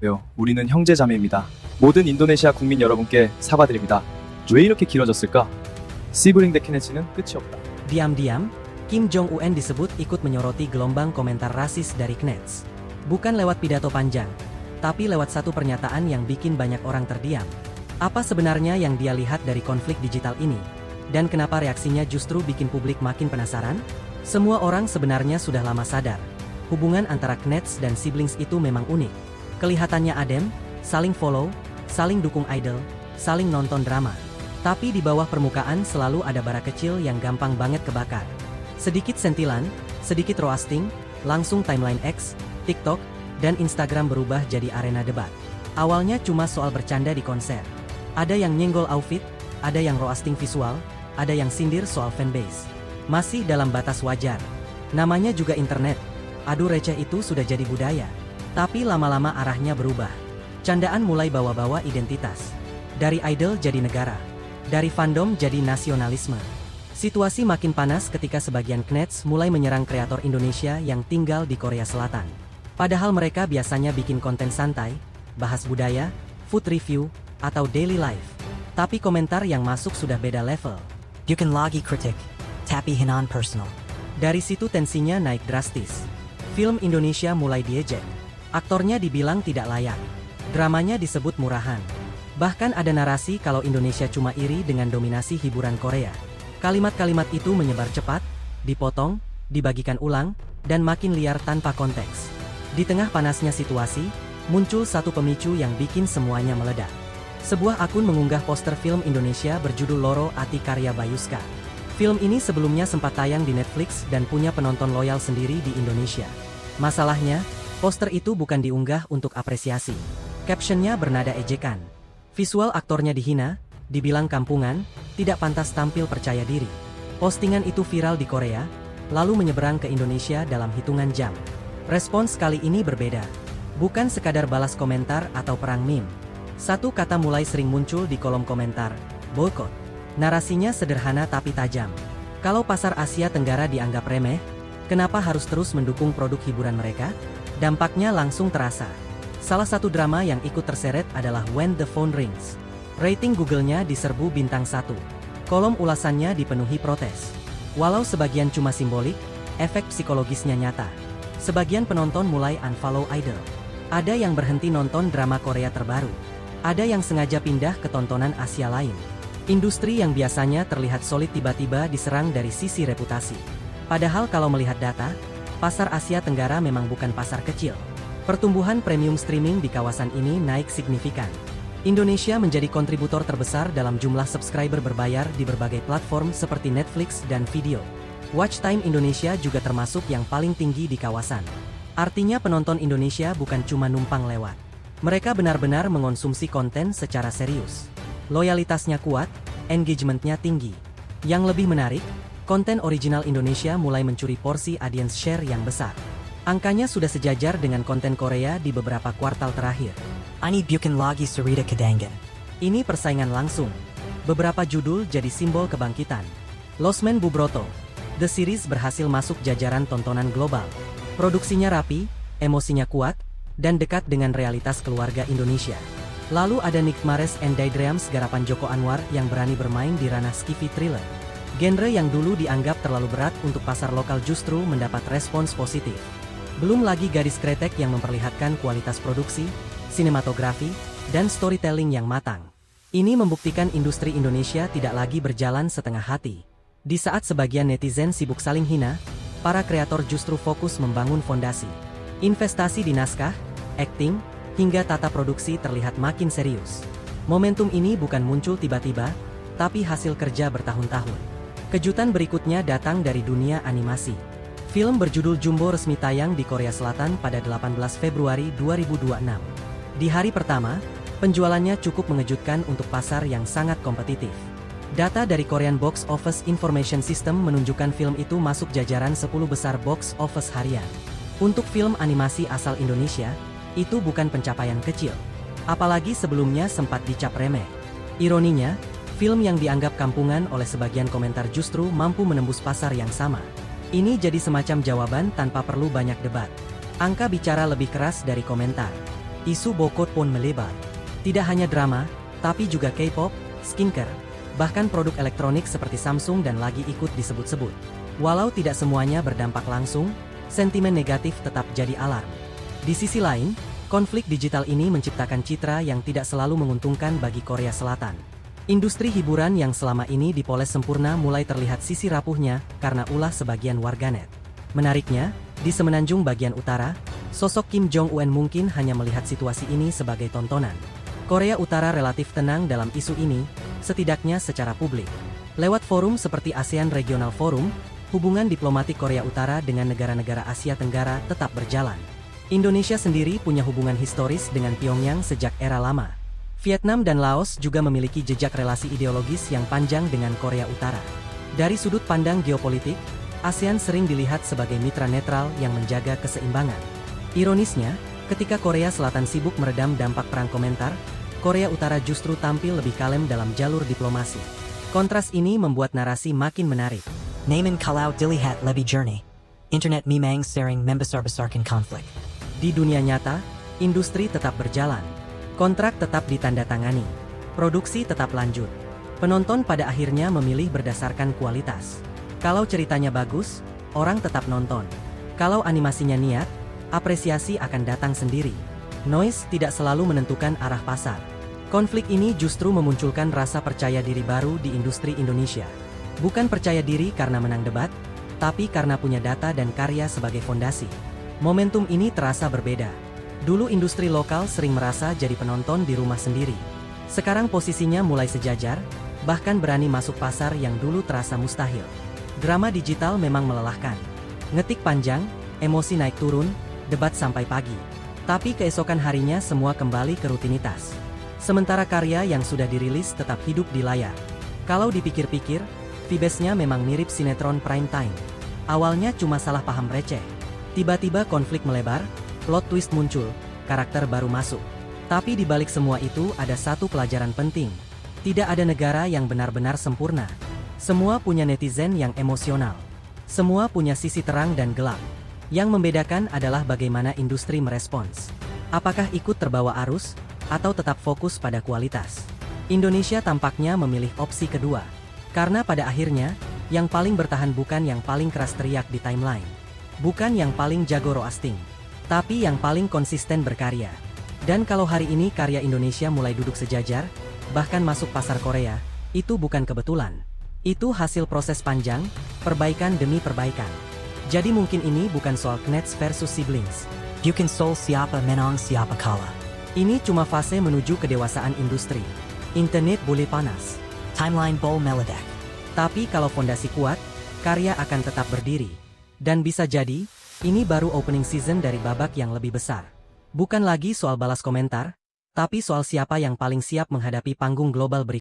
왜요? 우리는 형제자매입니다. 모든 인도네시아 국민 여러분께 사과드립니다. 왜 이렇게 길어졌을까? 시브링 데키네치는 끝이 없다. Diam-diam, Kim Jong-un disebut ikut menyoroti gelombang komentar rasis dari Knets. Bukan lewat pidato panjang, tapi lewat satu pernyataan yang bikin banyak orang terdiam. Apa sebenarnya yang dia lihat dari konflik digital ini? Dan kenapa reaksinya justru bikin publik makin penasaran? Semua orang sebenarnya sudah lama sadar. Hubungan antara Knets dan siblings itu memang unik. Kelihatannya adem, saling follow, saling dukung idol, saling nonton drama. Tapi di bawah permukaan selalu ada bara kecil yang gampang banget kebakar. Sedikit sentilan, sedikit roasting, langsung timeline X, TikTok, dan Instagram berubah jadi arena debat. Awalnya cuma soal bercanda di konser. Ada yang nyenggol outfit, ada yang roasting visual, ada yang sindir soal fanbase. Masih dalam batas wajar. Namanya juga internet. Adu receh itu sudah jadi budaya. Tapi lama-lama arahnya berubah. Candaan mulai bawa-bawa identitas. Dari idol jadi negara. Dari fandom jadi nasionalisme. Situasi makin panas ketika sebagian Knets mulai menyerang kreator Indonesia yang tinggal di Korea Selatan. Padahal mereka biasanya bikin konten santai, bahas budaya, food review, atau daily life. Tapi komentar yang masuk sudah beda level. Bukan lagi kritik, tapi hinaan personal. Dari situ tensinya naik drastis. Film Indonesia mulai diejek. Aktornya dibilang tidak layak. Dramanya disebut murahan. Bahkan ada narasi kalau Indonesia cuma iri dengan dominasi hiburan Korea. Kalimat-kalimat itu menyebar cepat, dipotong, dibagikan ulang, dan makin liar tanpa konteks. Di tengah panasnya situasi, muncul satu pemicu yang bikin semuanya meledak. Sebuah akun mengunggah poster film Indonesia berjudul Loro Ati karya Bayuska. Film ini sebelumnya sempat tayang di Netflix dan punya penonton loyal sendiri di Indonesia. Masalahnya, poster itu bukan diunggah untuk apresiasi. Captionnya bernada ejekan. Visual aktornya dihina, dibilang kampungan, tidak pantas tampil percaya diri. Postingan itu viral di Korea, lalu menyeberang ke Indonesia dalam hitungan jam. Respons kali ini berbeda. Bukan sekadar balas komentar atau perang meme. Satu kata mulai sering muncul di kolom komentar, boykot. Narasinya sederhana tapi tajam. Kalau pasar Asia Tenggara dianggap remeh, kenapa harus terus mendukung produk hiburan mereka? Dampaknya langsung terasa. Salah satu drama yang ikut terseret adalah When the Phone Rings. Rating Google-nya diserbu bintang 1. Kolom ulasannya dipenuhi protes. Walau sebagian cuma simbolik, efek psikologisnya nyata. Sebagian penonton mulai unfollow idol. Ada yang berhenti nonton drama Korea terbaru. Ada yang sengaja pindah ke tontonan Asia lain. Industri yang biasanya terlihat solid tiba-tiba diserang dari sisi reputasi. Padahal kalau melihat data, pasar Asia Tenggara memang bukan pasar kecil. Pertumbuhan premium streaming di kawasan ini naik signifikan. Indonesia menjadi kontributor terbesar dalam jumlah subscriber berbayar di berbagai platform seperti Netflix dan Video. Watch time Indonesia juga termasuk yang paling tinggi di kawasan. Artinya penonton Indonesia bukan cuma numpang lewat. Mereka benar-benar mengonsumsi konten secara serius. Loyalitasnya kuat, engagementnya tinggi. Yang lebih menarik, konten original Indonesia mulai mencuri porsi audience share yang besar. Angkanya sudah sejajar dengan konten Korea di beberapa kuartal terakhir. Ani bukan lagi cerita kedangan. Ini persaingan langsung. Beberapa judul jadi simbol kebangkitan. Losmen Bubroto. The Series berhasil masuk jajaran tontonan global. Produksinya rapi, emosinya kuat, dan dekat dengan realitas keluarga Indonesia. Lalu ada Nightmares and Daydreams garapan Joko Anwar yang berani bermain di ranah skifi thriller. Genre yang dulu dianggap terlalu berat untuk pasar lokal justru mendapat respons positif. Belum lagi Gadis Kretek yang memperlihatkan kualitas produksi, sinematografi, dan storytelling yang matang. Ini membuktikan industri Indonesia tidak lagi berjalan setengah hati. Di saat sebagian netizen sibuk saling hina, para kreator justru fokus membangun fondasi. Investasi di naskah, akting, hingga tata produksi terlihat makin serius. Momentum ini bukan muncul tiba-tiba, tapi hasil kerja bertahun-tahun. Kejutan berikutnya datang dari dunia animasi. Film berjudul Jumbo resmi tayang di Korea Selatan pada 18 Februari 2026. Di hari pertama, penjualannya cukup mengejutkan untuk pasar yang sangat kompetitif. Data dari Korean Box Office Information System menunjukkan film itu masuk jajaran 10 besar box office harian. Untuk film animasi asal Indonesia, itu bukan pencapaian kecil. Apalagi sebelumnya sempat dicap remeh. Ironinya, film yang dianggap kampungan oleh sebagian komentar justru mampu menembus pasar yang sama. Ini jadi semacam jawaban tanpa perlu banyak debat. Angka bicara lebih keras dari komentar. Isu boykot pun melebar. Tidak hanya drama, tapi juga K-pop, skincare, bahkan produk elektronik seperti Samsung dan lagi ikut disebut-sebut. Walau tidak semuanya berdampak langsung, sentimen negatif tetap jadi alarm. Di sisi lain, konflik digital ini menciptakan citra yang tidak selalu menguntungkan bagi Korea Selatan. Industri hiburan yang selama ini dipoles sempurna mulai terlihat sisi rapuhnya karena ulah sebagian warganet. Menariknya, di semenanjung bagian utara, sosok Kim Jong-un mungkin hanya melihat situasi ini sebagai tontonan. Korea Utara relatif tenang dalam isu ini, setidaknya secara publik. Lewat forum seperti ASEAN Regional Forum, hubungan diplomatik Korea Utara dengan negara-negara Asia Tenggara tetap berjalan. Indonesia sendiri punya hubungan historis dengan Pyongyang sejak era lama. Vietnam dan Laos juga memiliki jejak relasi ideologis yang panjang dengan Korea Utara. Dari sudut pandang geopolitik, ASEAN sering dilihat sebagai mitra netral yang menjaga keseimbangan. Ironisnya, ketika Korea Selatan sibuk meredam dampak perang komentar, Korea Utara justru tampil lebih kalem dalam jalur diplomasi. Kontras ini membuat narasi makin menarik. Naaman kalau dilihat lebih jernih. Internet memang sering membesar-besarkan konflik. Di dunia nyata, industri tetap berjalan. Kontrak tetap ditandatangani. Produksi tetap lanjut. Penonton pada akhirnya memilih berdasarkan kualitas. Kalau ceritanya bagus, orang tetap nonton. Kalau animasinya niat, apresiasi akan datang sendiri. Noise tidak selalu menentukan arah pasar. Konflik ini justru memunculkan rasa percaya diri baru di industri Indonesia. Bukan percaya diri karena menang debat, tapi karena punya data dan karya sebagai fondasi. Momentum ini terasa berbeda. Dulu industri lokal sering merasa jadi penonton di rumah sendiri. Sekarang posisinya mulai sejajar, bahkan berani masuk pasar yang dulu terasa mustahil. Drama digital memang melelahkan. Ngetik panjang, emosi naik turun, debat sampai pagi. Tapi keesokan harinya semua kembali ke rutinitas. Sementara karya yang sudah dirilis tetap hidup di layar. Kalau dipikir-pikir, vibesnya memang mirip sinetron prime time. Awalnya cuma salah paham receh. Tiba-tiba konflik melebar, plot twist muncul, karakter baru masuk. Tapi di balik semua itu ada satu pelajaran penting. Tidak ada negara yang benar-benar sempurna. Semua punya netizen yang emosional. Semua punya sisi terang dan gelap. Yang membedakan adalah bagaimana industri merespons. Apakah ikut terbawa arus, atau tetap fokus pada kualitas? Indonesia tampaknya memilih opsi kedua. Karena pada akhirnya, yang paling bertahan bukan yang paling keras teriak di timeline. Bukan yang paling jago roasting. Tapi yang paling konsisten berkarya. Dan kalau hari ini karya Indonesia mulai duduk sejajar, bahkan masuk pasar Korea, itu bukan kebetulan. Itu hasil proses panjang, perbaikan demi perbaikan. Jadi mungkin ini bukan soal knets versus siblings. Bukan soal siapa menang siapa kalah. Ini cuma fase menuju kedewasaan industri. Internet boleh panas. Timeline boleh meledak. Tapi kalau fondasi kuat, karya akan tetap berdiri. Dan bisa jadi, ini baru opening season dari babak yang lebih besar. Bukan lagi soal balas komentar, tapi soal siapa yang paling siap menghadapi panggung global berikutnya.